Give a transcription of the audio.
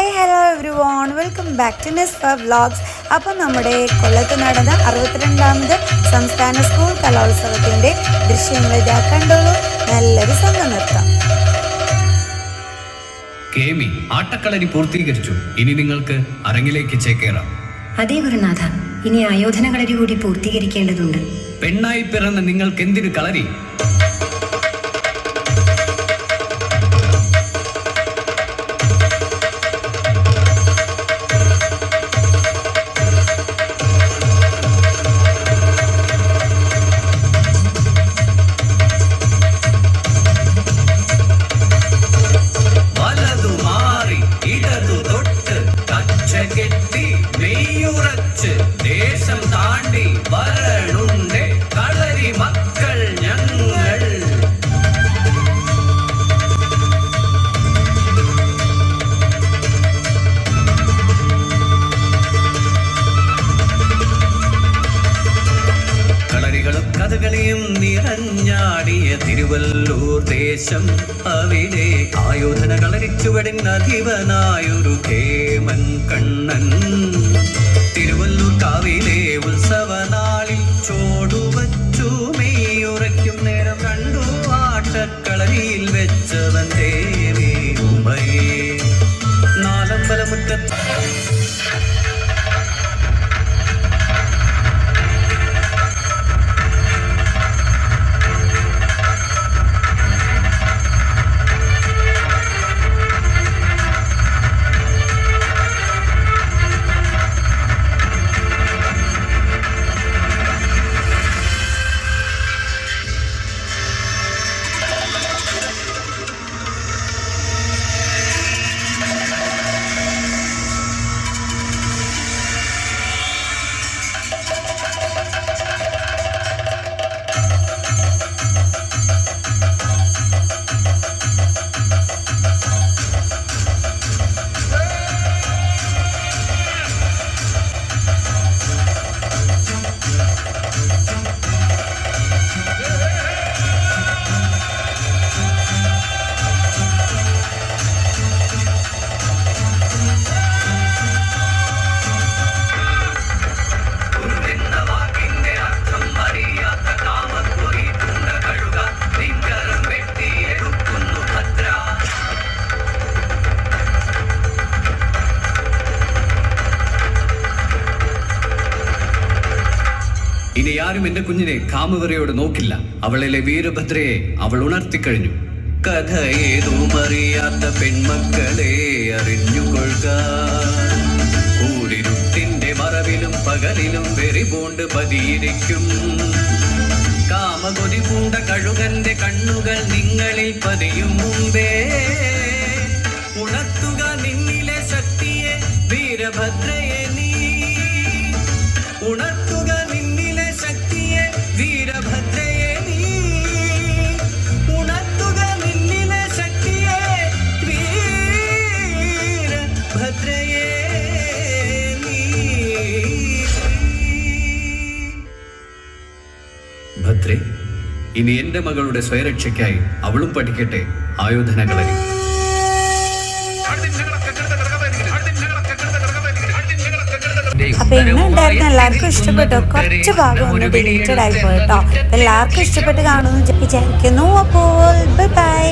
Hi hello everyone, welcome back to Nisfa vlogs. അപ്പോൾ നമ്മുടെ കൊല്ലത്ത് നടന്ന 62ാമത് സംസ്ഥാന സ്കൂൾ കലോത്സവത്തിൻ്റെ ദൃശ്യങ്ങൾ ഇതാ കണ്ടോളൂ. നല്ലൊരു സംഘനൃത്തം. കേമി ആട്ടക്കളരി പൂർത്തീകരിച്ചു. ഇനി നിങ്ങൾക്ക് അരങ്ങിലേക്ക് ചേക്കേറാം. അതേ ഗുരുനാഥ, ഇനി ആയോധന കളരി കൂടി പൂർത്തീകരിക്കേണ്ടതുണ്ട്. പെണ്ണായി പിറന്ന നിങ്ങൾക്ക് എന്തിനു കളരി? കെട്ടി മെയ്യുറച്ച് ദേശം താണ്ടി വരണുണ്ടേ കളരി മക്കൾ ഞങ്ങൾ. കളരികളും കഥകളിയും നിറഞ്ഞാടിയ തിരുവല്ലൂർ ദേശം, അവിടെ ആയോധന കളരിച്ചുവടിൻ അധിപനായൊരു കേമൻ കണ്ണൻ. തിരുവല്ലൂർ കാവിലെ ഉത്സവനാളിൽ ചോടുവച്ചു മെയ്യുറയ്ക്കും നേരം കണ്ടു ആട്ടക്കളരിയിൽ വെച്ചവൻ ദേവി ഉമയെ. നാലമ്പലമുറ്റത്ത് ഇനി ആരും എന്റെ കുഞ്ഞിനെ കാമവെറിയോട് നോക്കില്ല. അവളിലെ വീരഭദ്രയെ അവൾ ഉണർത്തിക്കഴിഞ്ഞു. കഥ ഏതും അറിയാത്ത പെൺമക്കളെ അറിഞ്ഞുകൊള്ളുക. കൂരിരുട്ടിന്റെ മറവിലും പകലിലും വെറിപൂണ്ട് പതിയിരിക്കും. കാമകൊതി പൂണ്ട കഴുകന്റെ കണ്ണുകൾ നിങ്ങളിൽ പതിയും മുമ്പേ ഉണർത്തുക നിന്നിലെ ശക്തിയെ വീരഭദ്രയെ നീ. ഉണർത്തുക നിന്നിലെ ശക്തിയെ വീരഭദ്രയെ നീ. ഉണർത്തുക നിന്നിലെ ശക്തിയെ വീരഭദ്രയെ നീ. ഭദ്രേ, ഇനി എന്റെ മകളുടെ സ്വയരക്ഷയ്ക്കായി അവളും പഠിക്കട്ടെ ആയോധന കളരി. അപ്പൊ ഇന്നുണ്ടായിരുന്ന എല്ലാവർക്കും ഇഷ്ടപ്പെട്ടു. കുറച്ച് ഭാഗം ഒന്ന് ഡിലീറ്റഡ് ആയി പോയിട്ടോ. എല്ലാവർക്കും ഇഷ്ടപ്പെട്ട് കാണുമെന്ന് വിചാരിക്കുന്നു. അപ്പോൾ ബൈ ബൈ.